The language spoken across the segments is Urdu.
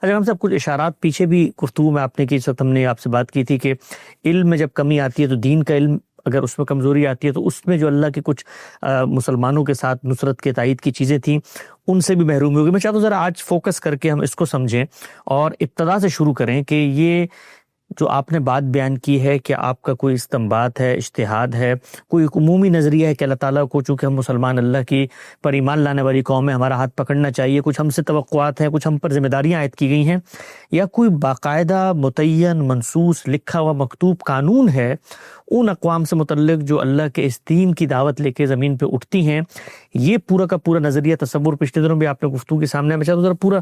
اچھا ہم صاحب کچھ اشارات پیچھے بھی گفتگو میں آپ نے کی، اس وقت ہم نے آپ سے بات کی تھی کہ علم میں جب کمی آتی ہے تو دین کا علم اگر اس میں کمزوری آتی ہے تو اس میں جو اللہ کے کچھ مسلمانوں کے ساتھ نصرت کے تائید کی چیزیں تھیں ان سے بھی محرومی ہوگی۔ میں چاہتا ہوں ذرا آج فوکس کر کے ہم اس کو سمجھیں اور ابتدا سے شروع کریں کہ یہ جو آپ نے بات بیان کی ہے کہ آپ کا کوئی استنباط ہے، اجتہاد ہے، کوئی ایک عمومی نظریہ ہے کہ اللہ تعالیٰ کو چونکہ ہم مسلمان اللہ کی پر ایمان لانے والی قوم ہے، ہمارا ہاتھ پکڑنا چاہیے، کچھ ہم سے توقعات ہیں، کچھ ہم پر ذمہ داریاں عائد کی گئی ہیں، یا کوئی باقاعدہ متعین منصوص لکھا ہوا مکتوب قانون ہے ان اقوام سے متعلق جو اللہ کے اس دین کی دعوت لے کے زمین پہ اٹھتی ہیں، یہ پورا کا پورا نظریہ تصور پچھلے دنوں بھی آپ نے گفتگو کے سامنے میں چاہتا ہوں ذرا پورا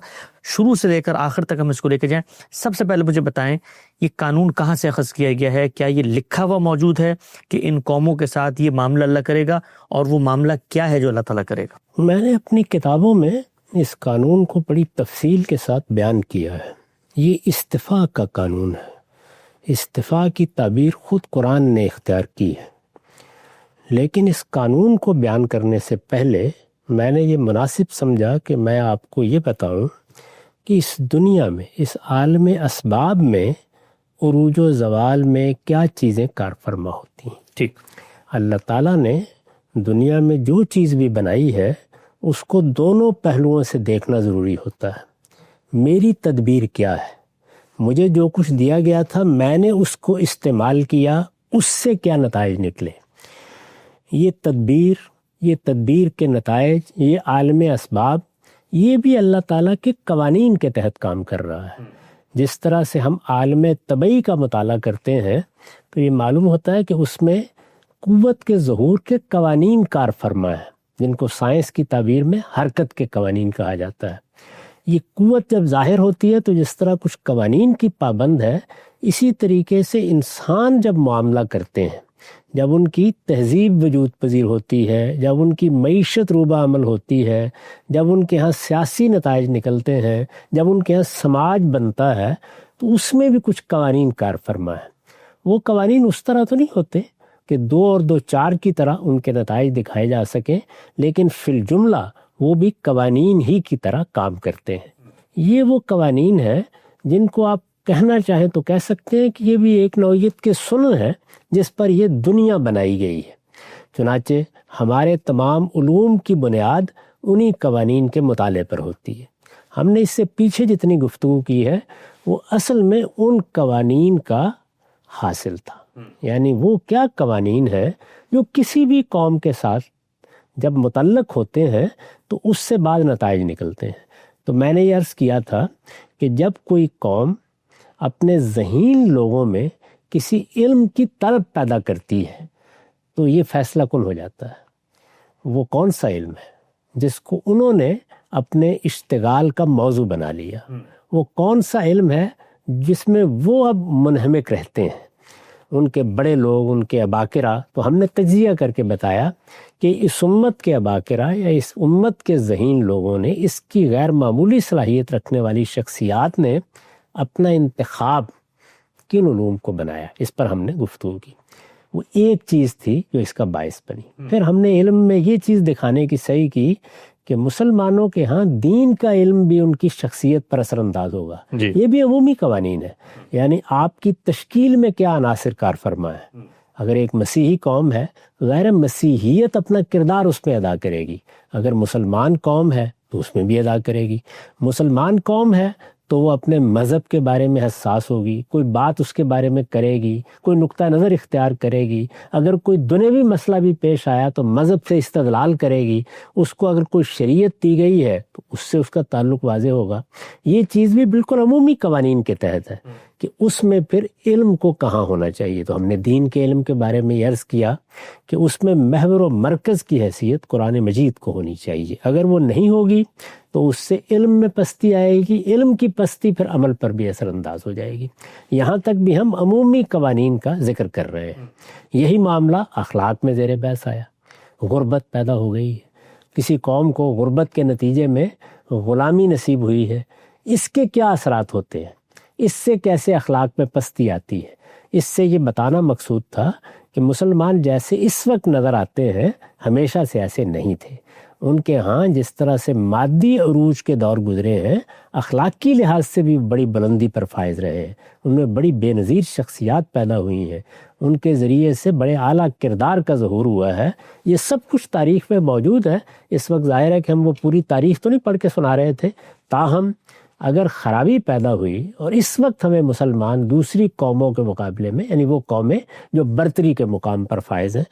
شروع سے لے کر آخر تک ہم اس کو لے کے جائیں۔ سب سے پہلے مجھے بتائیں یہ قانون کہاں سے اخذ کیا گیا ہے؟ کیا یہ لکھا ہوا موجود ہے کہ ان قوموں کے ساتھ یہ معاملہ اللہ کرے گا، اور وہ معاملہ کیا ہے جو اللہ تعالیٰ کرے گا؟ میں نے اپنی کتابوں میں اس قانون کو بڑی تفصیل کے ساتھ بیان کیا ہے۔ یہ استفاء کا قانون ہے۔ استفاء کی تعبیر خود قرآن نے اختیار کی ہے، لیکن اس قانون کو بیان کرنے سے پہلے میں نے یہ مناسب سمجھا کہ میں آپ کو یہ بتاؤں کہ اس دنیا میں، اس عالم اسباب میں عروج و زوال میں کیا چیزیں کار فرما ہوتی ہیں۔ ٹھیک، اللہ تعالیٰ نے دنیا میں جو چیز بھی بنائی ہے اس کو دونوں پہلوؤں سے دیکھنا ضروری ہوتا ہے۔ میری تدبیر کیا ہے؟ مجھے جو کچھ دیا گیا تھا میں نے اس کو استعمال کیا، اس سے کیا نتائج نکلے؟ یہ تدبیر کے نتائج، یہ عالم اسباب، یہ بھی اللہ تعالیٰ کے قوانین کے تحت کام کر رہا ہے۔ جس طرح سے ہم عالم طبعی کا مطالعہ کرتے ہیں تو یہ معلوم ہوتا ہے کہ اس میں قوت کے ظہور کے قوانین کار فرما ہے، جن کو سائنس کی تعبیر میں حرکت کے قوانین کہا جاتا ہے۔ یہ قوت جب ظاہر ہوتی ہے تو جس طرح کچھ قوانین کی پابند ہے، اسی طریقے سے انسان جب معاملہ کرتے ہیں، جب ان کی تہذیب وجود پذیر ہوتی ہے، جب ان کی معیشت روبہ عمل ہوتی ہے، جب ان کے ہاں سیاسی نتائج نکلتے ہیں، جب ان کے ہاں سماج بنتا ہے، تو اس میں بھی کچھ قوانین کار فرما ہے۔ وہ قوانین اس طرح تو نہیں ہوتے کہ 2 اور 2 4 کی طرح ان کے نتائج دکھائے جا سکیں، لیکن فی الجملہ وہ بھی قوانین ہی کی طرح کام کرتے ہیں۔ یہ وہ قوانین ہیں جن کو آپ کہنا چاہیں تو کہہ سکتے ہیں کہ یہ بھی ایک نوعیت کے سنن ہے جس پر یہ دنیا بنائی گئی ہے۔ چنانچہ ہمارے تمام علوم کی بنیاد انہی قوانین کے مطالعے پر ہوتی ہے۔ ہم نے اس سے پیچھے جتنی گفتگو کی ہے وہ اصل میں ان قوانین کا حاصل تھا، یعنی وہ کیا قوانین ہے جو کسی بھی قوم کے ساتھ جب متعلق ہوتے ہیں تو اس سے بعد نتائج نکلتے ہیں۔ تو میں نے یہ عرض کیا تھا کہ جب کوئی قوم اپنے ذہین لوگوں میں کسی علم کی طلب پیدا کرتی ہے تو یہ فیصلہ کن ہو جاتا ہے وہ کون سا علم ہے جس کو انہوں نے اپنے اشتغال کا موضوع بنا لیا، وہ کون سا علم ہے جس میں وہ اب منہمک رہتے ہیں۔ ان کے بڑے لوگ، ان کے اباکرہ، تو ہم نے تجزیہ کر کے بتایا کہ اس امت کے اباکرہ یا اس امت کے ذہین لوگوں نے، اس کی غیر معمولی صلاحیت رکھنے والی شخصیات نے اپنا انتخاب کن علوم کو بنایا، اس پر ہم نے گفتگو کی۔ وہ ایک چیز تھی جو اس کا باعث بنی۔ پھر ہم نے علم میں یہ چیز دکھانے کی صحیح کی کہ مسلمانوں کے ہاں دین کا علم بھی ان کی شخصیت پر اثر انداز ہوگا۔ یہ بھی عمومی قوانین ہے، یعنی آپ کی تشکیل میں کیا عناصر کار فرما ہے۔ اگر ایک مسیحی قوم ہے، غیر مسیحیت اپنا کردار اس میں ادا کرے گی۔ اگر مسلمان قوم ہے تو اس میں بھی ادا کرے گی۔ مسلمان قوم ہے تو وہ اپنے مذہب کے بارے میں حساس ہوگی، کوئی بات اس کے بارے میں کرے گی، کوئی نقطہ نظر اختیار کرے گی۔ اگر کوئی دنیوی مسئلہ بھی پیش آیا تو مذہب سے استدلال کرے گی۔ اس کو اگر کوئی شریعت دی گئی ہے تو اس سے اس کا تعلق واضح ہوگا۔ یہ چیز بھی بالکل عمومی قوانین کے تحت ہے کہ اس میں پھر علم کو کہاں ہونا چاہیے۔ تو ہم نے دین کے علم کے بارے میں عرض کیا کہ اس میں محور و مرکز کی حیثیت قرآن مجید کو ہونی چاہیے۔ اگر وہ نہیں ہوگی تو اس سے علم میں پستی آئے گی، علم کی پستی پھر عمل پر بھی اثر انداز ہو جائے گی۔ یہاں تک بھی ہم عمومی قوانین کا ذکر کر رہے ہیں۔ یہی معاملہ اخلاق میں زیر بحث آیا۔ غربت پیدا ہو گئی ہے، کسی قوم کو غربت کے نتیجے میں غلامی نصیب ہوئی ہے، اس کے کیا اثرات ہوتے ہیں، اس سے کیسے اخلاق میں پستی آتی ہے۔ اس سے یہ بتانا مقصود تھا کہ مسلمان جیسے اس وقت نظر آتے ہیں ہمیشہ سے ایسے نہیں تھے۔ ان کے ہاں جس طرح سے مادی عروج کے دور گزرے ہیں، اخلاقی لحاظ سے بھی بڑی بلندی پر فائز رہے ہیں، ان میں بڑی بے نظیر شخصیات پیدا ہوئی ہیں، ان کے ذریعے سے بڑے اعلیٰ کردار کا ظہور ہوا ہے۔ یہ سب کچھ تاریخ میں موجود ہے۔ اس وقت ظاہر ہے کہ ہم وہ پوری تاریخ تو نہیں پڑھ کے سنا رہے تھے، تاہم اگر خرابی پیدا ہوئی اور اس وقت ہمیں مسلمان دوسری قوموں کے مقابلے میں، یعنی وہ قومیں جو برتری کے مقام پر فائز ہیں،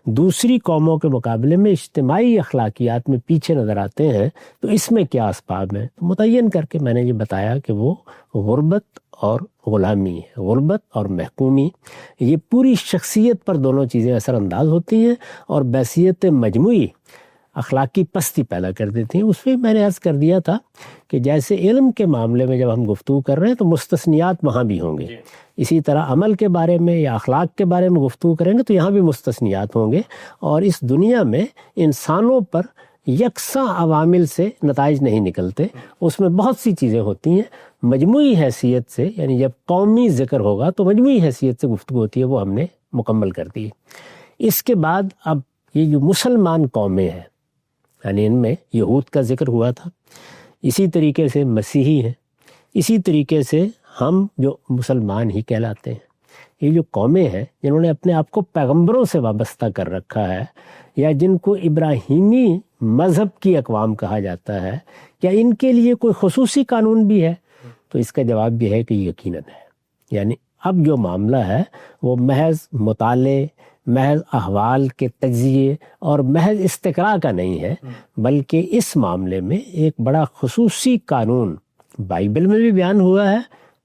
دوسری قوموں کے مقابلے میں اجتماعی اخلاقیات میں پیچھے نظر آتے ہیں، تو اس میں کیا اسباب ہیں؟ تو متعین کر کے میں نے یہ بتایا کہ وہ غربت اور غلامی ہے، غربت اور محکومی، یہ پوری شخصیت پر دونوں چیزیں اثر انداز ہوتی ہیں اور بحیثیت مجموعی اخلاقی پستی پیدا کر دیتی ہیں۔ اس میں میں نے عرض کر دیا تھا کہ جیسے علم کے معاملے میں جب ہم گفتگو کر رہے ہیں تو مستثنیات وہاں بھی ہوں گے، اسی طرح عمل کے بارے میں یا اخلاق کے بارے میں گفتگو کریں گے تو یہاں بھی مستثنیات ہوں گے، اور اس دنیا میں انسانوں پر یکساں عوامل سے نتائج نہیں نکلتے، اس میں بہت سی چیزیں ہوتی ہیں۔ مجموعی حیثیت سے، یعنی جب قومی ذکر ہوگا تو مجموعی حیثیت سے گفتگو ہوتی ہے، وہ ہم نے مکمل کر دی۔ اس کے بعد اب یہ جو مسلمان قومیں ہیں، یعنی ان میں یہود کا ذکر ہوا تھا، اسی طریقے سے مسیحی ہیں، اسی طریقے سے ہم جو مسلمان ہی کہلاتے ہیں۔ یہ جو قومیں ہیں جنہوں نے اپنے آپ کو پیغمبروں سے وابستہ کر رکھا ہے، یا جن کو ابراہیمی مذہب کی اقوام کہا جاتا ہے، کیا ان کے لیے کوئی خصوصی قانون بھی ہے؟ تو اس کا جواب یہ ہے کہ یقیناً ہے۔ یعنی اب جو معاملہ ہے وہ محض مطالعے، محض احوال کے تجزیے اور محض استقراء کا نہیں ہے، بلکہ اس معاملے میں ایک بڑا خصوصی قانون بائبل میں بھی بیان ہوا ہے،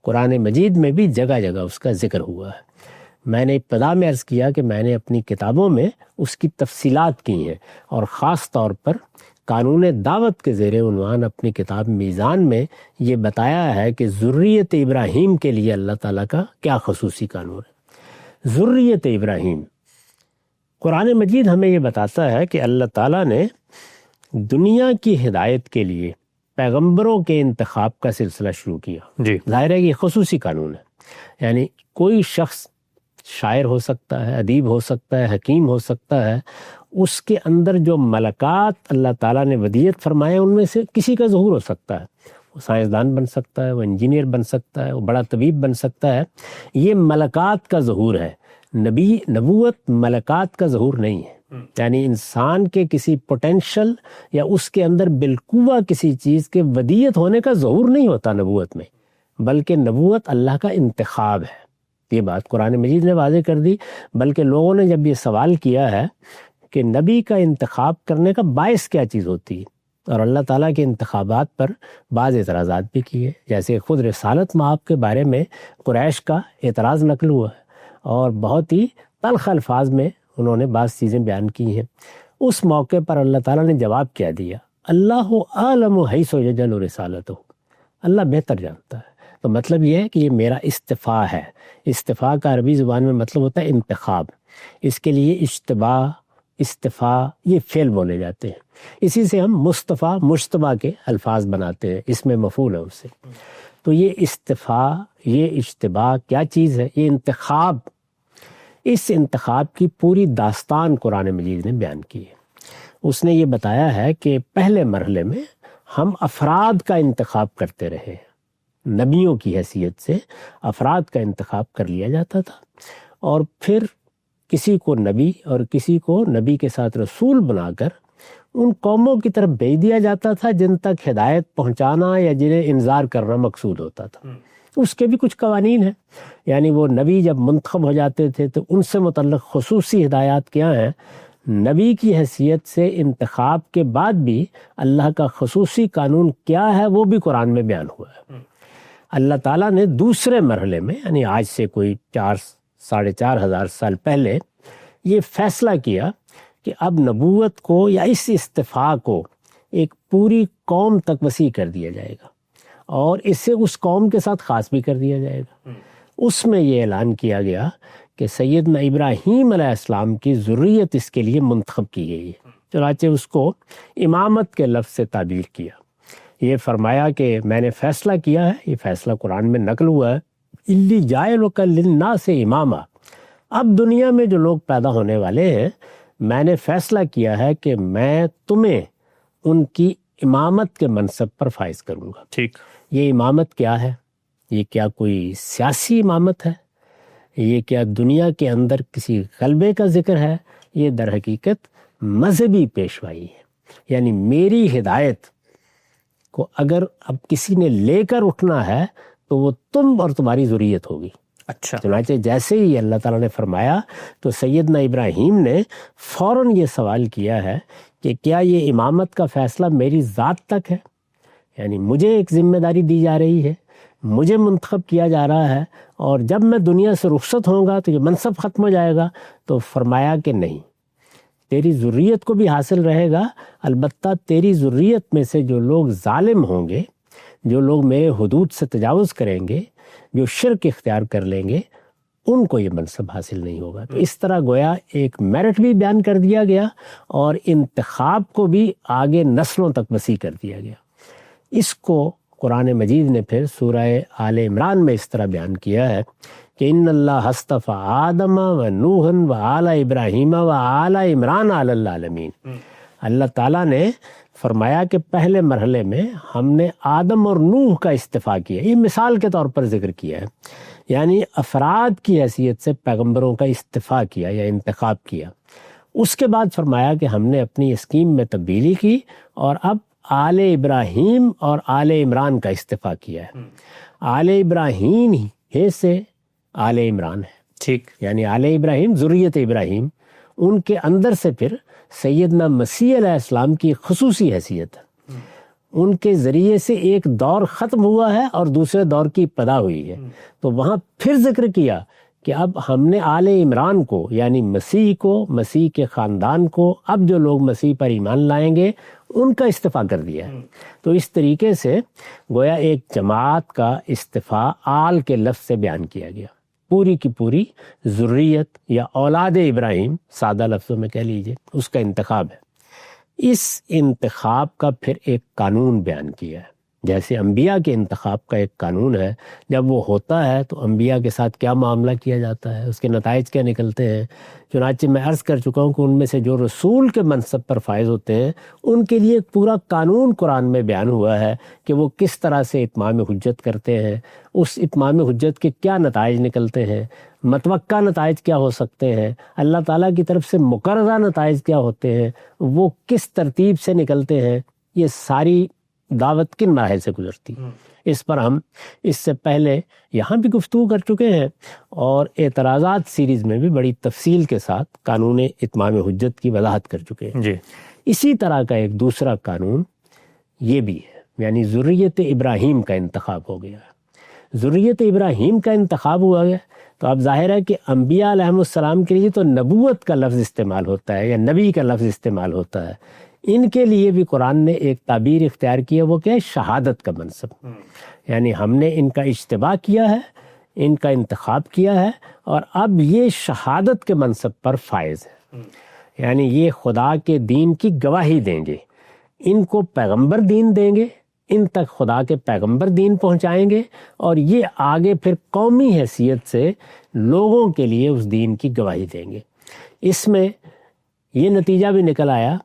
قرآن مجید میں بھی جگہ جگہ اس کا ذکر ہوا ہے۔ میں نے ابتدا میں عرض کیا کہ میں نے اپنی کتابوں میں اس کی تفصیلات کی ہیں، اور خاص طور پر قانون دعوت کے زیر عنوان اپنی کتاب میزان میں یہ بتایا ہے کہ ذریت ابراہیم کے لیے اللہ تعالیٰ کا کیا خصوصی قانون ہے۔ ذریت ابراہیم، قرآن مجید ہمیں یہ بتاتا ہے کہ اللہ تعالیٰ نے دنیا کی ہدایت کے لیے پیغمبروں کے انتخاب کا سلسلہ شروع کیا۔ جی، ظاہر ہے کہ یہ خصوصی قانون ہے، یعنی کوئی شخص شاعر ہو سکتا ہے، ادیب ہو سکتا ہے، حکیم ہو سکتا ہے، اس کے اندر جو ملکات اللہ تعالیٰ نے ودیت فرمائے ان میں سے کسی کا ظہور ہو سکتا ہے۔ وہ سائنسدان بن سکتا ہے، وہ انجینئر بن سکتا ہے، وہ بڑا طبیب بن سکتا ہے۔ یہ ملکات کا ظہور ہے۔ نبوت ملکات کا ظہور نہیں ہے، یعنی انسان کے کسی پوٹینشل یا اس کے اندر بالقوہ کسی چیز کے ودیت ہونے کا ظہور نہیں ہوتا نبوت میں، بلکہ نبوت اللہ کا انتخاب ہے۔ یہ بات قرآن مجید نے واضح کر دی۔ بلکہ لوگوں نے جب یہ سوال کیا ہے کہ نبی کا انتخاب کرنے کا باعث کیا چیز ہوتی ہے، اور اللہ تعالیٰ کے انتخابات پر بعض اعتراضات بھی کیے، جیسے خود رسالت مآب کے بارے میں قریش کا اعتراض نقل ہوا ہے، اور بہت ہی تلخ الفاظ میں انہوں نے بعض چیزیں بیان کی ہیں۔ اس موقع پر اللہ تعالیٰ نے جواب کیا دیا، اللہ اعلم حیث یجعل رسالتہ، اللہ بہتر جانتا ہے۔ تو مطلب یہ ہے کہ یہ میرا استفاء ہے۔ استفاء کا عربی زبان میں مطلب ہوتا ہے انتخاب۔ اس کے لیے اجتباء، استفاء یہ فعل بولے جاتے ہیں۔ اسی سے ہم مصطفیٰ، مجتبیٰ کے الفاظ بناتے ہیں، اس میں مفعول ہے اس سے۔ تو یہ استفاء، یہ اجتباء کیا چیز ہے؟ یہ انتخاب۔ اس انتخاب کی پوری داستان قرآن مجید نے بیان کی ہے۔ اس نے یہ بتایا ہے کہ پہلے مرحلے میں ہم افراد کا انتخاب کرتے رہے، نبیوں کی حیثیت سے افراد کا انتخاب کر لیا جاتا تھا، اور پھر کسی کو نبی اور کسی کو نبی کے ساتھ رسول بنا کر ان قوموں کی طرف بھیج دیا جاتا تھا جن تک ہدایت پہنچانا یا جنہیں انذار کرنا مقصود ہوتا تھا۔ اس کے بھی کچھ قوانین ہیں، یعنی وہ نبی جب منتخب ہو جاتے تھے تو ان سے متعلق خصوصی ہدایات کیا ہیں۔ نبی کی حیثیت سے انتخاب کے بعد بھی اللہ کا خصوصی قانون کیا ہے وہ بھی قرآن میں بیان ہوا ہے۔ اللہ تعالیٰ نے دوسرے مرحلے میں، یعنی آج سے کوئی 4,500 سال پہلے یہ فیصلہ کیا کہ اب نبوت کو یا اس استفاء کو ایک پوری قوم تک وسیع کر دیا جائے گا، اور اس سے اس قوم کے ساتھ خاص بھی کر دیا جائے گا۔ اس میں یہ اعلان کیا گیا کہ سیدنا ابراہیم علیہ السلام کی ذریت اس کے لیے منتخب کی گئی ہے۔ چنانچہ اس کو امامت کے لفظ سے تعبیر کیا۔ یہ فرمایا کہ میں نے فیصلہ کیا ہے، یہ فیصلہ قرآن میں نقل ہوا ہے، اِلِّ جَاعِلُکَ لِلنَّاسِ اماما، اب دنیا میں جو لوگ پیدا ہونے والے ہیں میں نے فیصلہ کیا ہے کہ میں تمہیں ان کی امامت کے منصب پر فائز کروں گا۔ ٹھیک، یہ امامت کیا ہے؟ یہ کیا کوئی سیاسی امامت ہے؟ یہ کیا دنیا کے اندر کسی غلبے کا ذکر ہے؟ یہ در حقیقت مذہبی پیشوائی ہے۔ یعنی میری ہدایت کو اگر اب کسی نے لے کر اٹھنا ہے تو وہ تم اور تمہاری ذریت ہوگی۔ اچھا، چنانچہ جیسے ہی اللہ تعالیٰ نے فرمایا تو سیدنا ابراہیم نے فوراً یہ سوال کیا ہے کہ کیا یہ امامت کا فیصلہ میری ذات تک ہے؟ یعنی مجھے ایک ذمہ داری دی جا رہی ہے، مجھے منتخب کیا جا رہا ہے، اور جب میں دنیا سے رخصت ہوں گا تو یہ منصب ختم ہو جائے گا؟ تو فرمایا کہ نہیں، تیری ذریت کو بھی حاصل رہے گا، البتہ تیری ذریت میں سے جو لوگ ظالم ہوں گے، جو لوگ میرے حدود سے تجاوز کریں گے، جو شرک اختیار کر لیں گے، ان کو یہ منصب حاصل نہیں ہوگا۔ تو اس طرح گویا ایک میرٹ بھی بیان کر دیا گیا اور انتخاب کو بھی آگے نسلوں تک وسیع کر دیا گیا۔ اس کو قرآن مجید نے پھر سورہ آل عمران میں اس طرح بیان کیا ہے کہ ان اللہ اصطفیٰ آدم و نوح و آل ابراہیم و آل عمران علی العالمین۔ اللہ تعالیٰ نے فرمایا کہ پہلے مرحلے میں ہم نے آدم اور نوح کا استفاع کیا، یہ مثال کے طور پر ذکر کیا ہے، یعنی افراد کی حیثیت سے پیغمبروں کا استفاع کیا یا انتخاب کیا۔ اس کے بعد فرمایا کہ ہم نے اپنی اسکیم میں تبدیلی کی اور اب آل ابراہیم اور آل عمران کا استفاع کیا ہے۔ آل ابراہیم ہی سے آل عمران ہے، ٹھیک، یعنی آل ابراہیم ذریت ابراہیم، ان کے اندر سے پھر سیدنا مسیح علیہ السلام کی خصوصی حیثیت ہے۔ ان کے ذریعے سے ایک دور ختم ہوا ہے اور دوسرے دور کی ابتدا ہوئی ہے۔ تو وہاں پھر ذکر کیا کہ اب ہم نے آل عمران کو، یعنی مسیح کو، مسیح کے خاندان کو، اب جو لوگ مسیح پر ایمان لائیں گے ان کا استفاع کر دیا ہے۔ تو اس طریقے سے گویا ایک جماعت کا استفاع آل کے لفظ سے بیان کیا گیا، پوری کی پوری ذریت یا اولاد ابراہیم، سادہ لفظوں میں کہہ لیجئے، اس کا انتخاب ہے۔ اس انتخاب کا پھر ایک قانون بیان کیا ہے، جیسے انبیاء کے انتخاب کا ایک قانون ہے، جب وہ ہوتا ہے تو انبیاء کے ساتھ کیا معاملہ کیا جاتا ہے، اس کے نتائج کیا نکلتے ہیں۔ چنانچہ میں عرض کر چکا ہوں کہ ان میں سے جو رسول کے منصب پر فائز ہوتے ہیں ان کے لیے ایک پورا قانون قرآن میں بیان ہوا ہے کہ وہ کس طرح سے اتمام حجت کرتے ہیں، اس اتمام حجت کے کیا نتائج نکلتے ہیں، متوقع نتائج کیا ہو سکتے ہیں، اللہ تعالیٰ کی طرف سے مقررہ نتائج کیا ہوتے ہیں، وہ کس ترتیب سے نکلتے ہیں، یہ ساری دعوت کن مراحل سے گزرتی۔ اس پر ہم اس سے پہلے یہاں بھی گفتگو کر چکے ہیں اور اعتراضات سیریز میں بھی بڑی تفصیل کے ساتھ قانون اتمام حجت کی وضاحت کر چکے ہیں۔ جی، اسی طرح کا ایک دوسرا قانون یہ بھی ہے، یعنی ذریت ابراہیم کا انتخاب ہو گیا۔ ذریت ابراہیم کا انتخاب ہوا گیا تو اب ظاہر ہے کہ انبیاء علیہ السلام کے لیے تو نبوت کا لفظ استعمال ہوتا ہے یا نبی کا لفظ استعمال ہوتا ہے، ان کے لیے بھی قرآن نے ایک تعبیر اختیار کی ہے، وہ کیا ہے؟ شہادت کا منصب۔ یعنی ہم نے ان کا اجتباء کیا ہے، ان کا انتخاب کیا ہے، اور اب یہ شہادت کے منصب پر فائز ہے، یعنی یہ خدا کے دین کی گواہی دیں گے، ان کو پیغمبر دین دیں گے، ان تک خدا کے پیغمبر دین پہنچائیں گے، اور یہ آگے پھر قومی حیثیت سے لوگوں کے لیے اس دین کی گواہی دیں گے۔ اس میں یہ نتیجہ بھی نکل آیا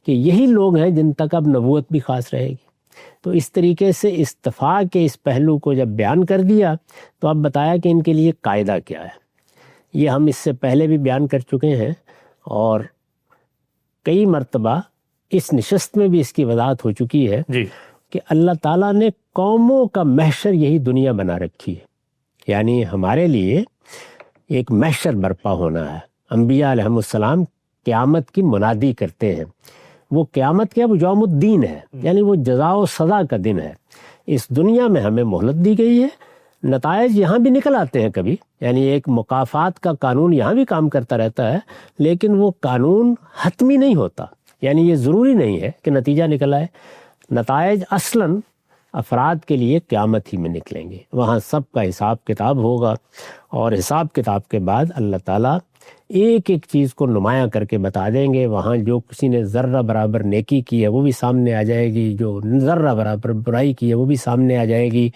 کہ یہی لوگ ہیں جن تک اب نبوت بھی خاص رہے گی۔ تو اس طریقے سے استفاع کے اس پہلو کو جب بیان کر دیا تو اب بتایا کہ ان کے لیے قاعدہ کیا ہے۔ یہ ہم اس سے پہلے بھی بیان کر چکے ہیں اور کئی مرتبہ اس نشست میں بھی اس کی وضاحت ہو چکی ہے جی، کہ اللہ تعالیٰ نے قوموں کا محشر یہی دنیا بنا رکھی ہے، یعنی ہمارے لیے ایک محشر برپا ہونا ہے۔ انبیاء علیہ السلام قیامت کی منادی کرتے ہیں، وہ قیامت کیا؟ وہ یوم الدین ہے، یعنی وہ جزا و سزا کا دن ہے۔ اس دنیا میں ہمیں مہلت دی گئی ہے، نتائج یہاں بھی نکل آتے ہیں کبھی، یعنی ایک مکافات کا قانون یہاں بھی کام کرتا رہتا ہے، لیکن وہ قانون حتمی نہیں ہوتا، یعنی یہ ضروری نہیں ہے کہ نتیجہ نکل آئے۔ نتائج اصلاً افراد کے لیے قیامت ہی میں نکلیں گے، وہاں سب کا حساب کتاب ہوگا، اور حساب کتاب کے بعد اللہ تعالیٰ ایک ایک چیز کو نمایاں کر کے بتا دیں گے۔ وہاں جو کسی نے ذرہ برابر نیکی کی ہے وہ بھی سامنے آ جائے گی، جو ذرہ برابر برائی کی ہے وہ بھی سامنے آ جائے گی،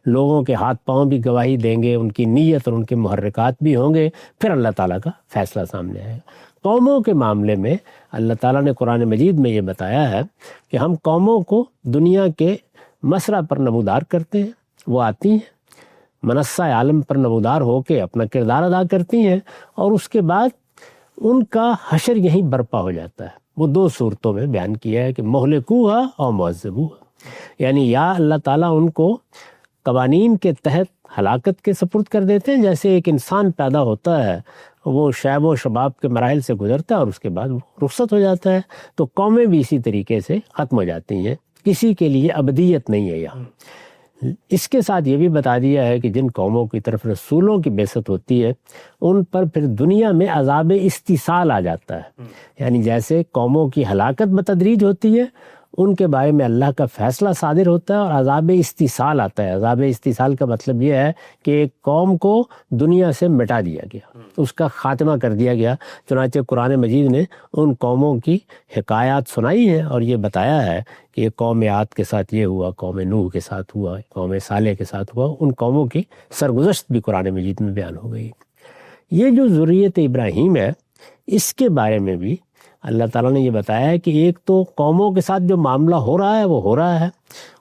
لوگوں کے ہاتھ پاؤں بھی گواہی دیں گے، ان کی نیت اور ان کے محرکات بھی ہوں گے، پھر اللہ تعالیٰ کا فیصلہ سامنے آئے گا۔ قوموں کے معاملے میں اللہ تعالیٰ نے قرآن مجید میں یہ بتایا ہے کہ ہم قوموں کو دنیا کے مسرح پر نمودار کرتے ہیں، وہ آتی ہیں منصہ عالم پر نمودار ہو کے اپنا کردار ادا کرتی ہیں، اور اس کے بعد ان کا حشر یہیں برپا ہو جاتا ہے۔ وہ دو صورتوں میں بیان کیا ہے کہ مہلکوہا اور معذبوہا، یعنی یا اللہ تعالیٰ ان کو قوانین کے تحت ہلاکت کے سپرد کر دیتے ہیں، جیسے ایک انسان پیدا ہوتا ہے، وہ شیب و شباب کے مراحل سے گزرتا ہے اور اس کے بعد وہ رخصت ہو جاتا ہے، تو قومیں بھی اسی طریقے سے ختم ہو جاتی ہیں، کسی کے لیے ابدیت نہیں ہے یہاں۔ اس کے ساتھ یہ بھی بتا دیا ہے کہ جن قوموں کی طرف رسولوں کی بعثت ہوتی ہے ان پر پھر دنیا میں عذاب استیصال آ جاتا ہے، یعنی جیسے قوموں کی ہلاکت بتدریج ہوتی ہے ان کے بارے میں اللہ کا فیصلہ صادر ہوتا ہے اور عذاب استیصال آتا ہے۔ عذاب استیصال کا مطلب یہ ہے کہ ایک قوم کو دنیا سے مٹا دیا گیا، اس کا خاتمہ کر دیا گیا۔ چنانچہ قرآن مجید نے ان قوموں کی حکایات سنائی ہیں اور یہ بتایا ہے کہ یہ قوم عاد کے ساتھ یہ ہوا، قوم نوح کے ساتھ ہوا، قوم صالح کے ساتھ ہوا۔ ان قوموں کی سرگزشت بھی قرآن مجید میں بیان ہو گئی۔ یہ جو ذریت ابراہیم ہے اس کے بارے میں بھی اللہ تعالیٰ نے یہ بتایا ہے کہ ایک تو قوموں کے ساتھ جو معاملہ ہو رہا ہے وہ ہو رہا ہے،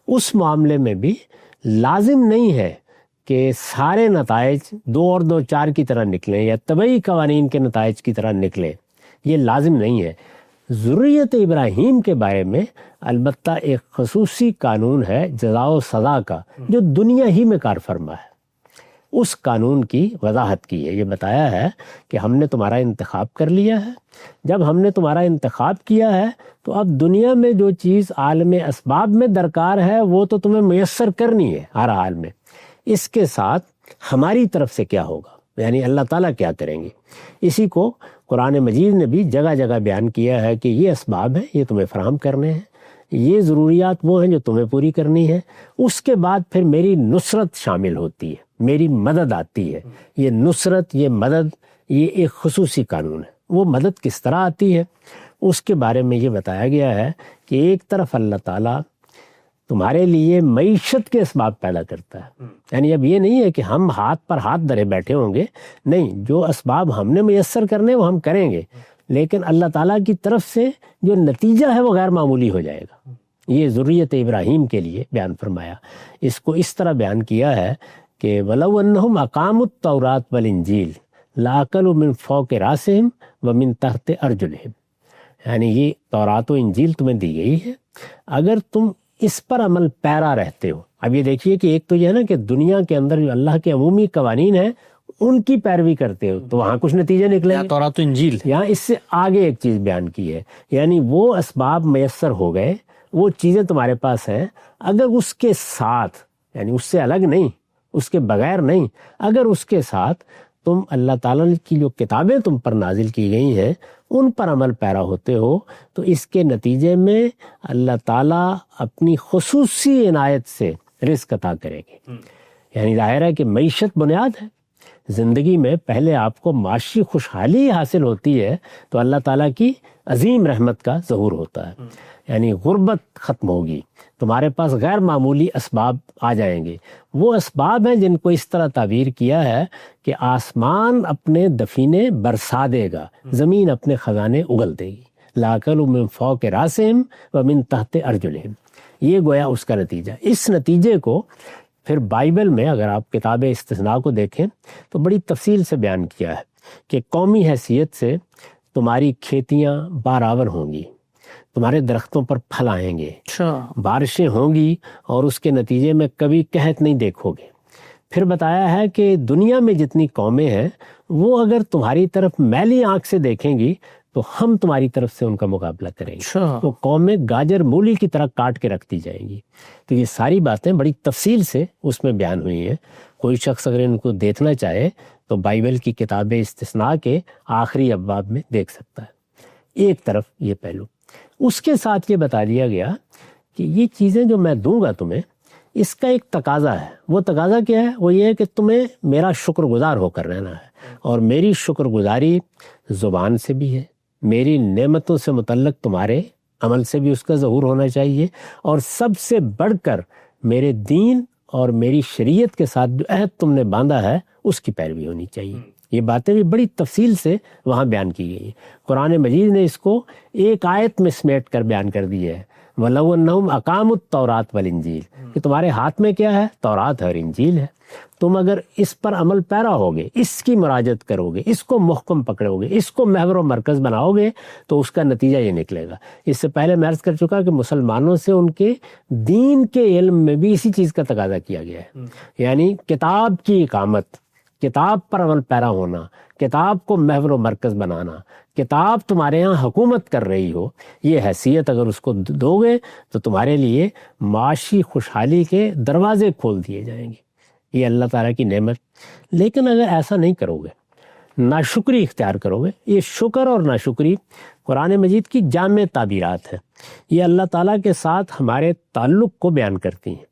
اس معاملے میں بھی لازم نہیں ہے کہ سارے نتائج 2 اور 2 4 کی طرح نکلیں یا طبعی قوانین کے نتائج کی طرح نکلیں، یہ لازم نہیں ہے۔ ذریت ابراہیم کے بارے میں البتہ ایک خصوصی قانون ہے جزا و سزا کا جو دنیا ہی میں کار فرما ہے، اس قانون کی وضاحت کی ہے۔ یہ بتایا ہے کہ ہم نے تمہارا انتخاب کر لیا ہے، جب ہم نے تمہارا انتخاب کیا ہے تو اب دنیا میں جو چیز عالم اسباب میں درکار ہے وہ تو تمہیں میسر کرنی ہے ہر حال میں، اس کے ساتھ ہماری طرف سے کیا ہوگا، یعنی اللہ تعالیٰ کیا کریں گے، اسی کو قرآن مجید نے بھی جگہ جگہ بیان کیا ہے کہ یہ اسباب ہیں، یہ تمہیں فراہم کرنے ہیں، یہ ضروریات وہ ہیں جو تمہیں پوری کرنی ہے، اس کے بعد پھر میری نصرت شامل ہوتی ہے، میری مدد آتی ہے۔ یہ نصرت، یہ مدد، یہ ایک خصوصی قانون ہے۔ وہ مدد کس طرح آتی ہے اس کے بارے میں یہ بتایا گیا ہے کہ ایک طرف اللہ تعالیٰ تمہارے لیے معیشت کے اسباب پیدا کرتا ہے، یعنی اب یہ نہیں ہے کہ ہم ہاتھ پر ہاتھ دھرے بیٹھے ہوں گے، نہیں، جو اسباب ہم نے میسر کرنے وہ ہم کریں گے، لیکن اللہ تعالیٰ کی طرف سے جو نتیجہ ہے وہ غیر معمولی ہو جائے گا۔ یہ ذریت ابراہیم کے لیے بیان فرمایا۔ اس کو اس طرح بیان کیا ہے کہ وَلَوْ أَنَّهُمْ أَقَامُوا التَّوْرَاةَ وَالْإِنْجِيلَ لَأَكَلُوا مِنْ فَوْقِ رَأْسِهِمْ وَمِنْ تَحْتِ أَرْجُلِهِمْ، یعنی یہ تورات و انجیل تمہیں دی گئی ہے، اگر تم اس پر عمل پیرا رہتے ہو۔ اب یہ دیکھیے کہ ایک تو یہ ہے نا کہ دنیا کے اندر جو اللہ کے عمومی قوانین ہیں ان کی پیروی کرتے ہو تو وہاں کچھ نتیجے نکلیں گے۔ تورات و انجیل یہاں اس سے آگے ایک چیز بیان کی ہے، یعنی وہ اسباب میسر ہو گئے، وہ چیزیں تمہارے پاس ہیں، اگر اس کے ساتھ، یعنی اس سے الگ نہیں، اس کے بغیر نہیں، اگر اس کے ساتھ تم اللہ تعالیٰ کی جو کتابیں تم پر نازل کی گئی ہیں ان پر عمل پیرا ہوتے ہو تو اس کے نتیجے میں اللہ تعالیٰ اپنی خصوصی عنایت سے رزق عطا کرے گے۔ یعنی ظاہر ہے کہ معیشت بنیاد ہے، زندگی میں پہلے آپ کو معاشی خوشحالی حاصل ہوتی ہے تو اللہ تعالیٰ کی عظیم رحمت کا ظہور ہوتا ہے، یعنی غربت ختم ہوگی، تمہارے پاس غیر معمولی اسباب آ جائیں گے۔ وہ اسباب ہیں جن کو اس طرح تعبیر کیا ہے کہ آسمان اپنے دفینے برسا دے گا، زمین اپنے خزانے اگل دے گی، لَأَكَلُوا مِنْ فَوْقِ رَأْسِهِمْ وَمِنْ تَحْتِ أَرْجُلِهِمْ، یہ گویا اس کا نتیجہ۔ اس نتیجے کو پھر بائبل میں اگر آپ کتاب استثناء کو دیکھیں تو بڑی تفصیل سے بیان کیا ہے کہ قومی حیثیت سے تمہاری کھیتیاں بارآور ہوں گی، تمہارے درختوں پر پھل آئیں گے، بارشیں ہوں گی اور اس کے نتیجے میں کبھی قحط نہیں دیکھو گے۔ پھر بتایا ہے کہ دنیا میں جتنی قومیں ہیں وہ اگر تمہاری طرف میلی آنکھ سے دیکھیں گی تو ہم تمہاری طرف سے ان کا مقابلہ کریں گے، وہ قومیں گاجر مولی کی طرح کاٹ کے رکھ دی جائیں گی۔ تو یہ ساری باتیں بڑی تفصیل سے اس میں بیان ہوئی ہیں، کوئی شخص اگر ان کو دیکھنا چاہے تو بائبل کی کتاب استثناء کے آخری ابواب میں دیکھ سکتا ہے۔ ایک طرف یہ پہلو، اس کے ساتھ یہ بتا دیا گیا کہ یہ چیزیں جو میں دوں گا تمہیں اس کا ایک تقاضا ہے، وہ تقاضا کیا ہے؟ وہ یہ ہے کہ تمہیں میرا شکر گزار ہو کر رہنا ہے، اور میری شکر گزاری زبان سے بھی ہے، میری نعمتوں سے متعلق تمہارے عمل سے بھی اس کا ظہور ہونا چاہیے، اور سب سے بڑھ کر میرے دین اور میری شریعت کے ساتھ جو عہد تم نے باندھا ہے اس کی پیروی ہونی چاہیے۔ یہ باتیں بھی بڑی تفصیل سے وہاں بیان کی گئی ہیں. قرآن مجید نے اس کو ایک آیت میں سمیٹ کر بیان کر دی ہے. وَلَوْ أَنَّهُمْ أَقَامُوا التَّوْرَاةَ وَالْإِنْجِيلَ کہ تمہارے ہاتھ میں کیا ہے؟ تورات اور انجیل ہے. تم اگر اس پر عمل پیرا ہوگے، اس کی مراجعت کرو گے، اس کو محکم پکڑو گے، اس کو محور و مرکز بناؤ گے، تو اس کا نتیجہ یہ نکلے گا. اس سے پہلے میں عرض کر چکا کہ مسلمانوں سے ان کے دین کے علم میں بھی اسی چیز کا تقاضا کیا گیا ہے. یعنی کتاب کی اقامت، کتاب پر عمل پیرا ہونا، کتاب کو محور و مرکز بنانا، کتاب تمہارے ہاں حکومت کر رہی ہو، یہ حیثیت اگر اس کو دو گے تو تمہارے لیے معاشی خوشحالی کے دروازے کھول دیے جائیں گے. یہ اللہ تعالیٰ کی نعمت. لیکن اگر ایسا نہیں کرو گے، ناشکری اختیار کرو گے، یہ شکر اور ناشکری قرآن مجید کی جامع تعبیرات ہے. یہ اللہ تعالیٰ کے ساتھ ہمارے تعلق کو بیان کرتی ہیں.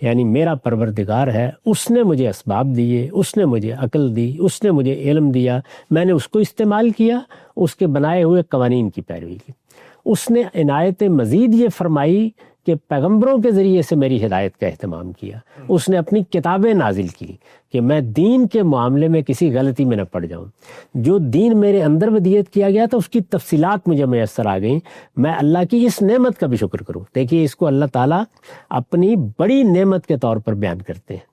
یعنی میرا پروردگار ہے، اس نے مجھے اسباب دیے، اس نے مجھے عقل دی، اس نے مجھے علم دیا، میں نے اس کو استعمال کیا، اس کے بنائے ہوئے قوانین کی پیروی کی. اس نے عنایت مزید یہ فرمائی کہ پیغمبروں کے ذریعے سے میری ہدایت کا اہتمام کیا. اس نے اپنی کتابیں نازل کی کہ میں دین کے معاملے میں کسی غلطی میں نہ پڑ جاؤں. جو دین میرے اندر ودیت کیا گیا تھا اس کی تفصیلات مجھے میسر آ گئیں، میں اللہ کی اس نعمت کا بھی شکر کروں. دیکھیے اس کو اللہ تعالیٰ اپنی بڑی نعمت کے طور پر بیان کرتے ہیں.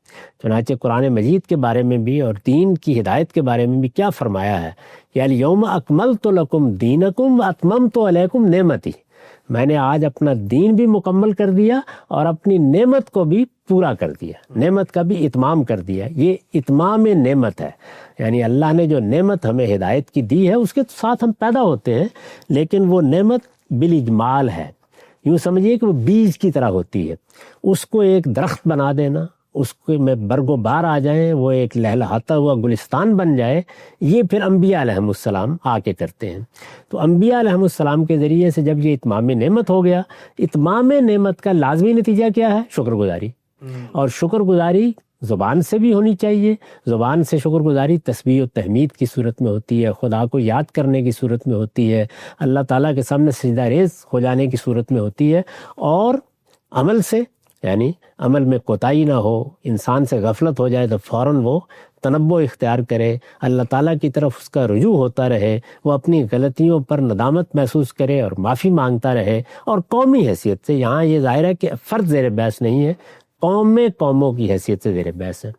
چنانچہ قرآن مجید کے بارے میں بھی اور دین کی ہدایت کے بارے میں بھی کیا فرمایا ہے کہ الیوم اکملت لکم دینکم واتممت علیکم نعمتی. میں نے آج اپنا دین بھی مکمل کر دیا اور اپنی نعمت کو بھی پورا کر دیا، نعمت کا بھی اتمام کر دیا. یہ اتمام نعمت ہے. یعنی اللہ نے جو نعمت ہمیں ہدایت کی دی ہے اس کے ساتھ ہم پیدا ہوتے ہیں، لیکن وہ نعمت بالاجمال ہے. یوں سمجھیے کہ وہ بیج کی طرح ہوتی ہے. اس کو ایک درخت بنا دینا، اس کو میں برگ و بار آ جائیں، وہ ایک لہلہاتا ہوا گلستان بن جائے، یہ پھر انبیاء علیہم السلام آ کے کرتے ہیں. تو انبیاء علیہم السلام کے ذریعے سے جب یہ اتمام نعمت ہو گیا، اتمام نعمت کا لازمی نتیجہ کیا ہے؟ شکر گزاری. اور شکر گزاری زبان سے بھی ہونی چاہیے. زبان سے شکر گزاری تسبیح و تحمید کی صورت میں ہوتی ہے، خدا کو یاد کرنے کی صورت میں ہوتی ہے، اللہ تعالیٰ کے سامنے سجدہ ریز ہو جانے کی صورت میں ہوتی ہے. اور عمل سے، یعنی عمل میں کوتاہی نہ ہو، انسان سے غفلت ہو جائے تو فوراً وہ تنبہ اختیار کرے، اللہ تعالیٰ کی طرف اس کا رجوع ہوتا رہے، وہ اپنی غلطیوں پر ندامت محسوس کرے اور معافی مانگتا رہے. اور قومی حیثیت سے، یہاں یہ ظاہر ہے کہ فرد زیر بحث نہیں ہے، قوموں کی حیثیت سے زیر بحث ہے.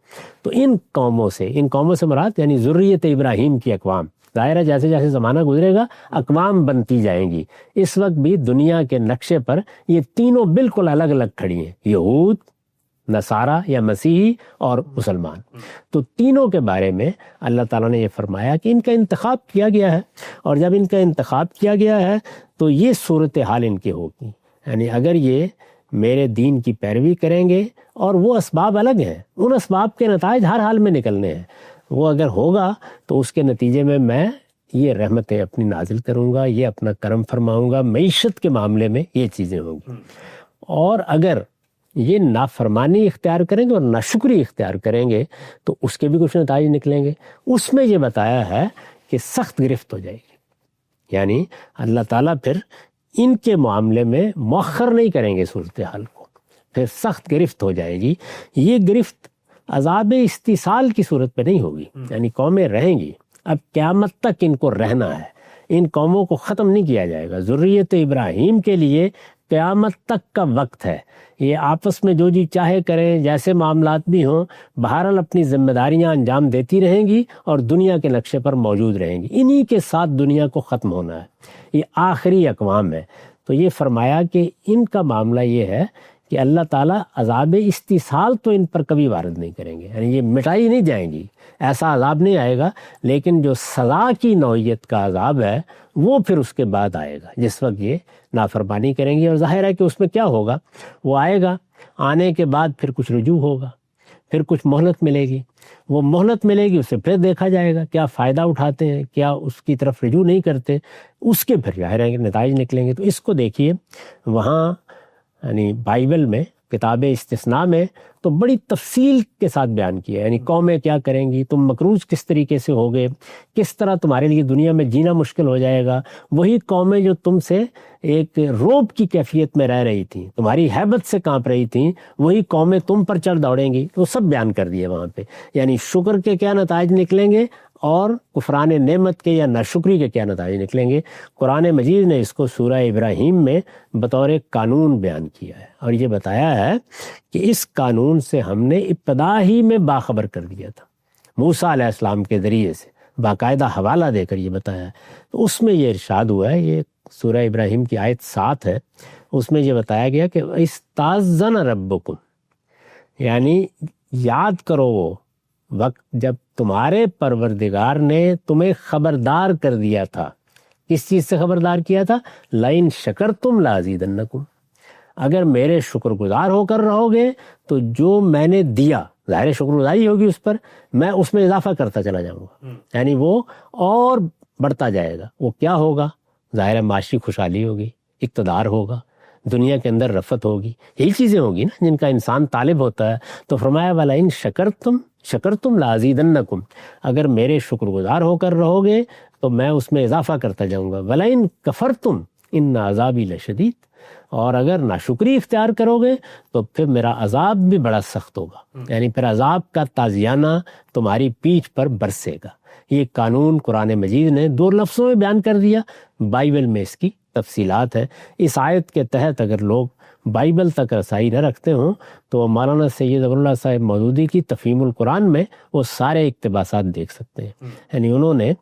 تو ان قوموں سے مراد یعنی ذریت ابراہیم کی اقوام. ظاہر ہے جیسے جیسے زمانہ گزرے گا اقوام بنتی جائیں گی. اس وقت بھی دنیا کے نقشے پر یہ تینوں بالکل الگ الگ کھڑی ہیں، یہود، نصارہ یا مسیحی اور مسلمان. تو تینوں کے بارے میں اللہ تعالیٰ نے یہ فرمایا کہ ان کا انتخاب کیا گیا ہے. اور جب ان کا انتخاب کیا گیا ہے تو یہ صورتحال ان کی ہوگی. یعنی اگر یہ میرے دین کی پیروی کریں گے، اور وہ اسباب الگ ہیں، ان اسباب کے نتائج ہر حال میں نکلنے ہیں، وہ اگر ہوگا تو اس کے نتیجے میں یہ رحمتیں اپنی نازل کروں گا، یہ اپنا کرم فرماؤں گا، معیشت کے معاملے میں یہ چیزیں ہوں گی. اور اگر یہ نافرمانی اختیار کریں گے اور ناشکری اختیار کریں گے تو اس کے بھی کچھ نتائج نکلیں گے. اس میں یہ بتایا ہے کہ سخت گرفت ہو جائے گی. یعنی اللہ تعالیٰ پھر ان کے معاملے میں مؤخر نہیں کریں گے صورتحال کو، پھر سخت گرفت ہو جائے گی. یہ گرفت عذاب استیصال کی صورت پہ نہیں ہوگی، یعنی قومیں رہیں گی، اب قیامت تک ان کو رہنا ہے، ان قوموں کو ختم نہیں کیا جائے گا. ذریت ابراہیم کے لیے قیامت تک کا وقت ہے. یہ آپس میں جو جی چاہے کریں، جیسے معاملات بھی ہوں، بہرحال اپنی ذمہ داریاں انجام دیتی رہیں گی اور دنیا کے نقشے پر موجود رہیں گی. انہی کے ساتھ دنیا کو ختم ہونا ہے. یہ آخری اقوام ہے. تو یہ فرمایا کہ ان کا معاملہ یہ ہے کہ اللہ تعالیٰ عذاب استیصال تو ان پر کبھی وارد نہیں کریں گے، یعنی یہ مٹائی نہیں جائیں گی، ایسا عذاب نہیں آئے گا. لیکن جو سزا کی نوعیت کا عذاب ہے وہ پھر اس کے بعد آئے گا، جس وقت یہ نافرمانی کریں گے. اور ظاہر ہے کہ اس میں کیا ہوگا، وہ آئے گا، آنے کے بعد پھر کچھ رجوع ہوگا، پھر کچھ مہلت ملے گی. وہ مہلت ملے گی، اسے پھر دیکھا جائے گا کیا فائدہ اٹھاتے ہیں، کیا اس کی طرف رجوع نہیں کرتے، اس کے پھر ظاہر ہے کہ نتائج نکلیں گے. تو اس کو دیکھیے وہاں یعنی بائبل میں کتاب استثناء میں تو بڑی تفصیل کے ساتھ بیان کیا ہے. یعنی قومیں کیا کریں گی، تم مقروض کس طریقے سے ہوگے، کس طرح تمہارے لیے دنیا میں جینا مشکل ہو جائے گا. وہی قومیں جو تم سے ایک روب کی کیفیت میں رہ رہی تھیں، تمہاری ہیبت سے کانپ رہی تھیں، وہی قومیں تم پر چڑھ دوڑیں گی. وہ سب بیان کر دیے وہاں پہ. یعنی شکر کے کیا نتائج نکلیں گے اور کفران نعمت کے یا ناشکری کے کیا نتائج نکلیں گے۔ قرآن مجید نے اس کو سورہ ابراہیم میں بطور قانون بیان کیا ہے اور یہ بتایا ہے کہ اس قانون سے ہم نے ابتدا ہی میں باخبر کر دیا تھا، موسیٰ علیہ السلام کے ذریعے سے باقاعدہ حوالہ دے کر یہ بتایا ہے۔ تو اس میں یہ ارشاد ہوا ہے، یہ سورہ ابراہیم کی آیت 7 ہے، اس میں یہ بتایا گیا کہ استاذن ربکم، یعنی یاد کرو وہ وقت جب تمہارے پروردگار نے تمہیں خبردار کر دیا تھا۔ کس چیز سے خبردار کیا تھا؟ لئن شکرتم لازیدنکم، اگر میرے شکر گزار ہو کر رہو گے تو جو میں نے دیا، ظاہر شکر گزاری ہوگی اس پر، میں اس میں اضافہ کرتا چلا جاؤں گا، یعنی وہ اور بڑھتا جائے گا۔ وہ کیا ہوگا؟ ظاہر معاشی خوشحالی ہوگی، اقتدار ہوگا، دنیا کے اندر رفت ہوگی، یہی چیزیں ہوگی نا جن کا انسان طالب ہوتا ہے۔ تو فرمایا وَلَئِن شَكَرْتُمْ لَأَزِيدَنَّكُمْ، اگر میرے شکر گزار ہو کر رہو گے تو میں اس میں اضافہ کرتا جاؤں گا۔ وَلَئِن كَفَرْتُمْ إِنَّ عَذَابِي لَشَدِيدٌ، اور اگر ناشکری اختیار کرو گے تو پھر میرا عذاب بھی بڑا سخت ہوگا، یعنی پھر عذاب کا تازیانہ تمہاری پیٹھ پر برسے گا۔ یہ قانون قرآن مجید نے 2 لفظوں میں بیان کر دیا، بائبل میں اس کی تفصیلات ہے۔ اس آیت کے تحت اگر لوگ بائبل تک رسائی نہ رکھتے ہوں تو مولانا سید ظفر اللہ صاحب مودودی کی تفہیم القرآن میں وہ سارے اقتباسات دیکھ سکتے ہیں، یعنی انہوں نے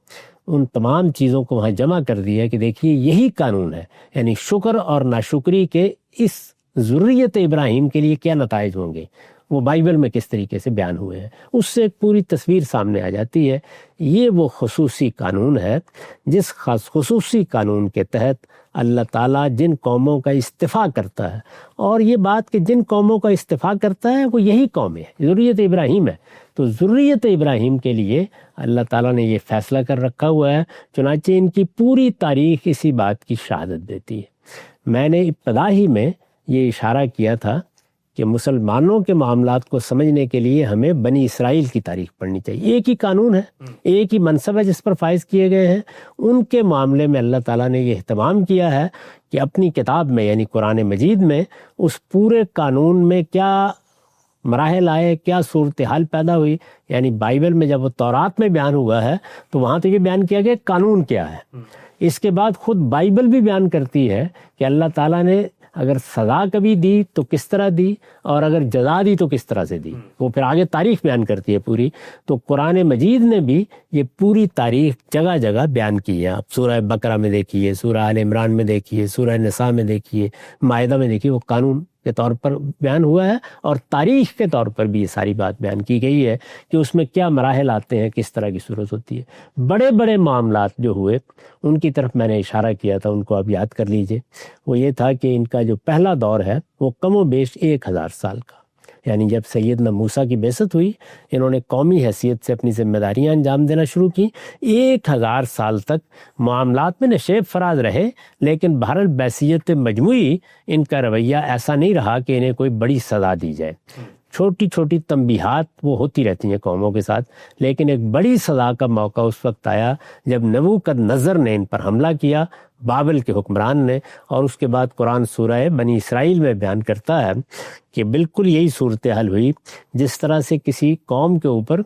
ان تمام چیزوں کو وہاں جمع کر دیا کہ دیکھیے یہی قانون ہے، یعنی شکر اور ناشکری کے اس ذریت ابراہیم کے لیے کیا نتائج ہوں گے، وہ بائبل میں کس طریقے سے بیان ہوئے ہیں، اس سے ایک پوری تصویر سامنے آ جاتی ہے۔ یہ وہ خصوصی قانون ہے جس خصوصی قانون کے تحت اللہ تعالیٰ جن قوموں کا استفاع کرتا ہے، اور یہ بات کہ جن قوموں کا استفاع کرتا ہے وہ یہی قومیں ہیں، ذریت ابراہیم ہے، تو ذریت ابراہیم کے لیے اللہ تعالیٰ نے یہ فیصلہ کر رکھا ہوا ہے۔ چنانچہ ان کی پوری تاریخ اسی بات کی شہادت دیتی ہے۔ میں نے ابتدا ہی میں یہ اشارہ کیا تھا کہ مسلمانوں کے معاملات کو سمجھنے کے لیے ہمیں بنی اسرائیل کی تاریخ پڑھنی چاہیے۔ ایک ہی قانون ہے، ایک ہی منصب ہے جس پر فائز کیے گئے ہیں۔ ان کے معاملے میں اللہ تعالیٰ نے یہ اہتمام کیا ہے کہ اپنی کتاب میں یعنی قرآن مجید میں اس پورے قانون میں کیا مراحل آئے، کیا صورتحال پیدا ہوئی، یعنی بائبل میں جب وہ تورات میں بیان ہوا ہے تو وہاں تو یہ بیان کیا گیا قانون کیا ہے۔ اس کے بعد خود بائبل بھی بیان کرتی ہے کہ اللہ تعالیٰ نے اگر سزا کبھی دی تو کس طرح دی، اور اگر جزا دی تو کس طرح سے دی، وہ پھر آگے تاریخ بیان کرتی ہے پوری۔ تو قرآن مجید نے بھی یہ پوری تاریخ جگہ جگہ بیان کی ہے۔ آپ سورہ بقرہ میں دیکھیے، سورہ آل عمران میں دیکھیے، سورہ نساء میں دیکھیے، مائدہ میں دیکھیے، وہ قانون کے طور پر بیان ہوا ہے، اور تاریخ کے طور پر بھی یہ ساری بات بیان کی گئی ہے کہ اس میں کیا مراحل آتے ہیں، کس طرح کی صورت ہوتی ہے۔ بڑے بڑے معاملات جو ہوئے ان کی طرف میں نے اشارہ کیا تھا، ان کو آپ یاد کر لیجئے۔ وہ یہ تھا کہ ان کا جو پہلا دور ہے وہ کم و بیش 1000 سال کا، یعنی جب سیدنا موسیٰ کی بعثت ہوئی، انہوں نے قومی حیثیت سے اپنی ذمہ داریاں انجام دینا شروع کی۔ 1000 سال تک معاملات میں نشیب فراز رہے، لیکن بہرحال بعثیت مجموعی ان کا رویہ ایسا نہیں رہا کہ انہیں کوئی بڑی سزا دی جائے۔ چھوٹی چھوٹی تنبیہات وہ ہوتی رہتی ہیں قوموں کے ساتھ، لیکن ایک بڑی سزا کا موقع اس وقت آیا جب نبوکدنضر نے ان پر حملہ کیا، بابل کے حکمران نے۔ اور اس کے بعد قرآن سورہ بنی اسرائیل میں بیان کرتا ہے کہ بالکل یہی صورتحال ہوئی جس طرح سے کسی قوم کے اوپر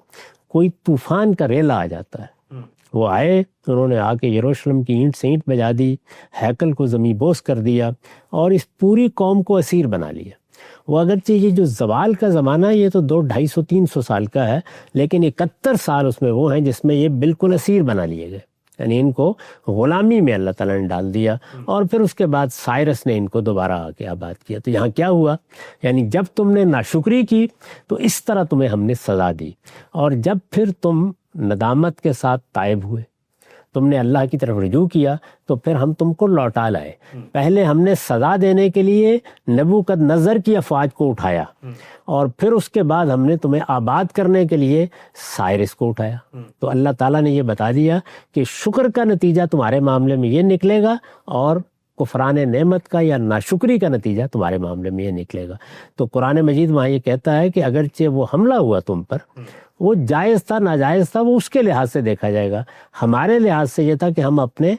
کوئی طوفان کا ریلا آ جاتا ہے۔ وہ آئے، انہوں نے آ کے یروشلم کی اینٹ سے اینٹ بجا دی، ہیکل کو زمیں بوس کر دیا، اور اس پوری قوم کو اسیر بنا لیا۔ وہ اگرچہ یہ جو زوال کا زمانہ یہ تو 200-250-300 سال کا ہے، لیکن 71 سال اس میں وہ ہیں جس میں یہ بالکل اسیر بنا لیے گئے، یعنی ان کو غلامی میں اللہ تعالیٰ نے ڈال دیا۔ اور پھر اس کے بعد سائرس نے ان کو دوبارہ آ کے آباد کیا۔ تو یہاں کیا ہوا، یعنی جب تم نے ناشکری کی تو اس طرح تمہیں ہم نے سزا دی، اور جب پھر تم ندامت کے ساتھ تائب ہوئے، تم نے اللہ کی طرف رجوع کیا، تو پھر ہم تم کو لوٹا لائے۔ پہلے ہم نے سزا دینے کے لیے نبوکدنضر کی افواج کو اٹھایا، اور پھر اس کے بعد ہم نے تمہیں آباد کرنے کے لیے سائرس کو اٹھایا۔ تو اللہ تعالیٰ نے یہ بتا دیا کہ شکر کا نتیجہ تمہارے معاملے میں یہ نکلے گا، اور کفران نعمت کا یا ناشکری کا نتیجہ تمہارے معاملے میں یہ نکلے گا۔ تو قرآن مجید وہاں یہ کہتا ہے کہ اگرچہ وہ حملہ ہوا تم پر، وہ جائز تھا ناجائز تھا وہ اس کے لحاظ سے دیکھا جائے گا، ہمارے لحاظ سے یہ تھا کہ ہم اپنے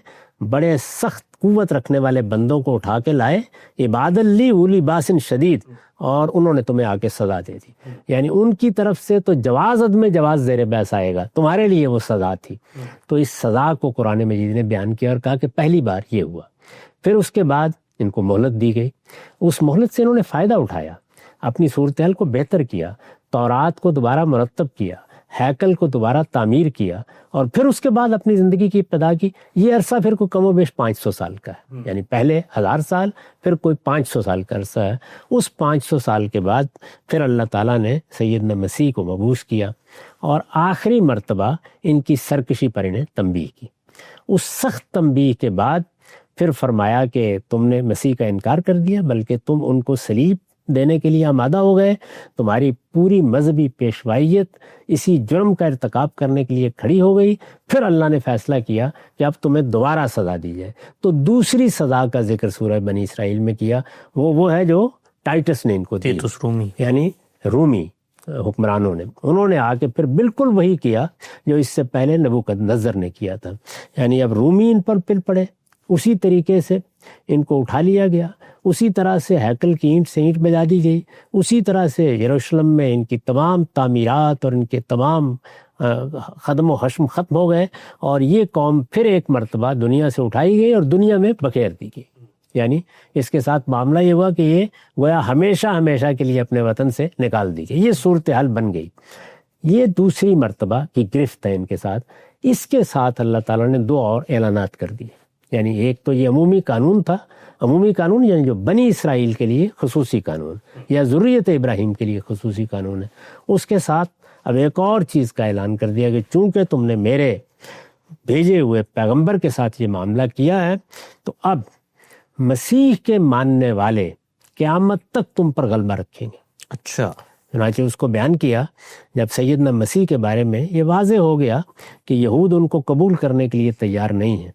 بڑے سخت قوت رکھنے والے بندوں کو اٹھا کے لائے، عباد لی اولی باسن شدید، اور انہوں نے تمہیں آ کے سزا دے دی. یعنی ان کی طرف سے تو جواز عدم جواز زیر بحث آئے گا، تمہارے لیے وہ سزا تھی. تو اس سزا کو قرآن مجید نے بیان کیا اور کہا کہ پہلی بار یہ ہوا. پھر اس کے بعد ان کو مہلت دی گئی. اس مہلت سے انہوں نے فائدہ اٹھایا، اپنی صورتحال کو بہتر کیا، تورات کو دوبارہ مرتب کیا، ہیکل کو دوبارہ تعمیر کیا، اور پھر اس کے بعد اپنی زندگی کی ابتدا کی. یہ عرصہ پھر کوئی کم و بیش 500 سال کا ہے، یعنی پہلے 1000 سال، پھر کوئی 500 سال کا عرصہ ہے. اس 500 سال کے بعد پھر اللہ تعالیٰ نے سیدنا مسیح کو مبعوث کیا، اور آخری مرتبہ ان کی سرکشی پر انہیں تنبیہ کی. اس سخت تنبیہ کے بعد پھر فرمایا کہ تم نے مسیح کا انکار کر دیا، بلکہ تم ان کو صلیب دینے کے لیے آمادہ ہو گئے. تمہاری پوری مذہبی پیشوائیت اسی جرم کا ارتکاب کرنے کے لیے کھڑی ہو گئی. پھر اللہ نے فیصلہ کیا کہ اب تمہیں دوبارہ سزا دی جائے. تو دوسری سزا کا ذکر سورہ بنی اسرائیل میں کیا، وہ ہے جو ٹائٹس نے ان کو دی، یعنی رومی حکمرانوں نے. انہوں نے آ کے پھر بالکل وہی کیا جو اس سے پہلے نبوکدنضر نے کیا تھا. یعنی اب رومی ان پر پل پڑے، اسی طریقے سے ان کو اٹھا لیا گیا، اسی طرح سے ہیکل کی اینٹ سے اینٹ بجا دی گئی، اسی طرح سے یروشلم میں ان کی تمام تعمیرات اور ان کے تمام خدم و حشم ختم ہو گئے، اور یہ قوم پھر ایک مرتبہ دنیا سے اٹھائی گئی اور دنیا میں بکھیر دی گئی. یعنی اس کے ساتھ معاملہ یہ ہوا کہ یہ گویا ہمیشہ ہمیشہ کے لیے اپنے وطن سے نکال دی گئی. یہ صورتحال بن گئی. یہ دوسری مرتبہ کی گرفت ہے ان کے ساتھ. اس کے ساتھ اللہ تعالیٰ نے 2 اور اعلانات کر دیے. یعنی ایک تو یہ عمومی قانون تھا، عمومی قانون یعنی جو بنی اسرائیل کے لیے خصوصی قانون یا ذریت ابراہیم کے لیے خصوصی قانون ہے. اس کے ساتھ اب ایک اور چیز کا اعلان کر دیا کہ چونکہ تم نے میرے بھیجے ہوئے پیغمبر کے ساتھ یہ معاملہ کیا ہے، تو اب مسیح کے ماننے والے قیامت تک تم پر غلبہ رکھیں گے. اچھا. چنانچہ اس کو بیان کیا جب سیدنا مسیح کے بارے میں یہ واضح ہو گیا کہ یہود ان کو قبول کرنے کے لیے تیار نہیں ہیں،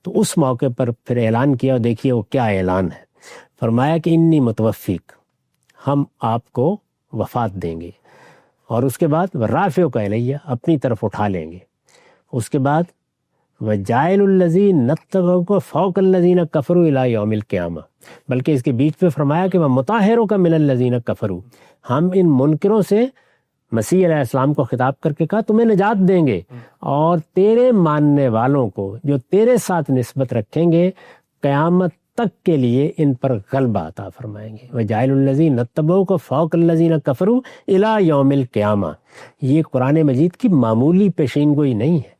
تو اس موقع پر پھر اعلان کیا. اور دیکھیے وہ کیا اعلان ہے. فرمایا کہ انی متوفیک، ہم آپ کو وفات دیں گے، اور اس کے بعد رافع کا الیہ، اپنی طرف اٹھا لیں گے. اس کے بعد وجائل الذین نتبعوک فوق الذین کفروا الی یوم القیامہ، بلکہ اس کے بیچ پہ فرمایا کہ ومطہرک من الذین کفروا، ہم ان منکروں سے مسیح علیہ السلام کو خطاب کر کے کہا تمہیں نجات دیں گے، اور تیرے ماننے والوں کو جو تیرے ساتھ نسبت رکھیں گے قیامت تک کے لیے ان پر غلبہ عطا فرمائیں گے. وجائل الذین اتبعوک فوق الذین کفروا الی یوم القیامہ. یہ قرآن مجید کی معمولی پیشین گوئی نہیں ہے.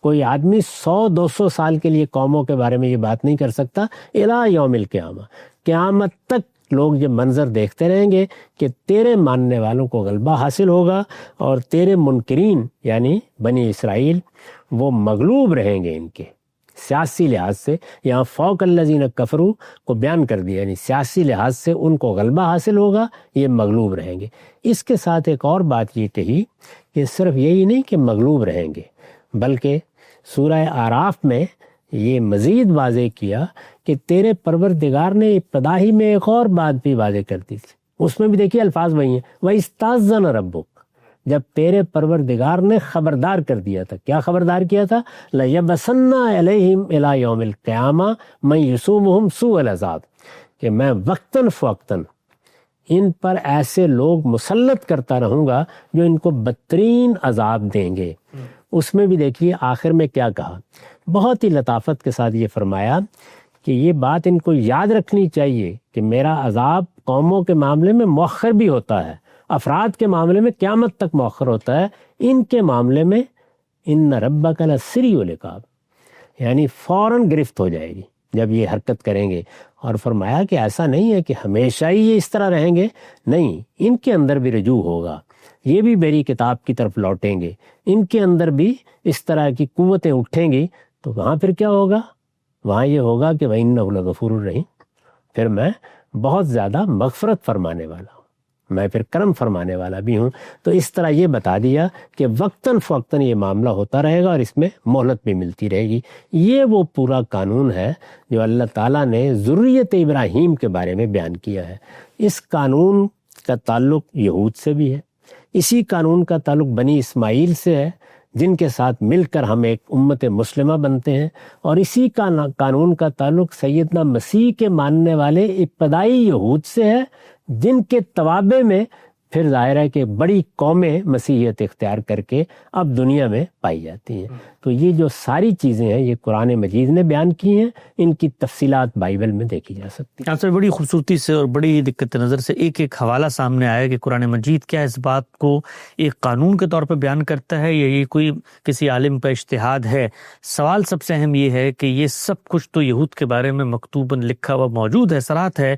کوئی آدمی 100-200 سال کے لیے قوموں کے بارے میں یہ بات نہیں کر سکتا. الی یوم القیامہ، قیامت تک لوگ یہ منظر دیکھتے رہیں گے کہ تیرے ماننے والوں کو غلبہ حاصل ہوگا، اور تیرے منکرین یعنی بنی اسرائیل وہ مغلوب رہیں گے. ان کے سیاسی لحاظ سے یہاں فوق الذین کفروا کو بیان کر دیا، یعنی سیاسی لحاظ سے ان کو غلبہ حاصل ہوگا، یہ مغلوب رہیں گے. اس کے ساتھ ایک اور بات یہ کہی کہ صرف یہی نہیں کہ مغلوب رہیں گے، بلکہ سورہ اعراف میں یہ مزید واضح کیا کہ تیرے پروردگار نے ابتدائی میں ایک اور بات بھی واضح کر دی تھی. اس میں بھی دیکھیے الفاظ وہی ہیں، وَإِسْتَأْذَنَ رَبُّكَ، جب تیرے پروردگار نے خبردار کر دیا تھا. کیا خبردار کیا تھا؟ لَيَبْعَثَنَّ عَلَيْهِمْ إِلَى يَوْمِ الْقِيَامَةِ مَن يَسُومُهُمْ سُوءَ الْعَذَابِ، کہ میں وقتاً فوقتاً ان پر ایسے لوگ مسلط کرتا رہوں گا جو ان کو بدترین عذاب دیں گے. اس میں بھی دیکھیے آخر میں کیا کہا، بہت ہی لطافت کے ساتھ یہ فرمایا کہ یہ بات ان کو یاد رکھنی چاہیے کہ میرا عذاب قوموں کے معاملے میں مؤخر بھی ہوتا ہے، افراد کے معاملے میں قیامت تک مؤخر ہوتا ہے، ان کے معاملے میں ان ربک لسریع العقاب، یعنی فوراً گرفت ہو جائے گی جب یہ حرکت کریں گے. اور فرمایا کہ ایسا نہیں ہے کہ ہمیشہ ہی یہ اس طرح رہیں گے، نہیں، ان کے اندر بھی رجوع ہوگا، یہ بھی میری کتاب کی طرف لوٹیں گے، ان کے اندر بھی اس طرح کی قوتیں اٹھیں گی. تو وہاں پھر کیا ہوگا؟ وہاں یہ ہوگا کہ وَإِنَّهُ لَغَفُورٌ رَحِيمٌ، پھر میں بہت زیادہ مغفرت فرمانے والا ہوں، میں پھر کرم فرمانے والا بھی ہوں. تو اس طرح یہ بتا دیا کہ وقتاً فوقتاً یہ معاملہ ہوتا رہے گا اور اس میں مہلت بھی ملتی رہے گی. یہ وہ پورا قانون ہے جو اللہ تعالیٰ نے ذریت ابراہیم کے بارے میں بیان کیا ہے. اس قانون کا تعلق یہود سے بھی ہے، اسی قانون کا تعلق بنی اسماعیل سے ہے جن کے ساتھ مل کر ہم ایک امت مسلمہ بنتے ہیں، اور اسی کا قانون کا تعلق سیدنا مسیح کے ماننے والے ابتدائی یہود سے ہے جن کے توابع میں پھر ظاہر ہے کہ بڑی قومیں مسیحیت اختیار کر کے اب دنیا میں پائی جاتی ہیں۔ تو یہ جو ساری چیزیں ہیں یہ قرآن مجید نے بیان کی ہیں، ان کی تفصیلات بائبل میں دیکھی جا سکتی ہیں۔ آپ سے بڑی خوبصورتی سے اور بڑی دقت نظر سے ایک ایک حوالہ سامنے آیا کہ قرآن مجید کیا اس بات کو ایک قانون کے طور پر بیان کرتا ہے یا یہ کوئی کسی عالم کا اجتہاد ہے۔ سوال سب سے اہم یہ ہے کہ یہ سب کچھ تو یہود کے بارے میں مکتوباً لکھا ہوا موجود ہے، صراحت ہے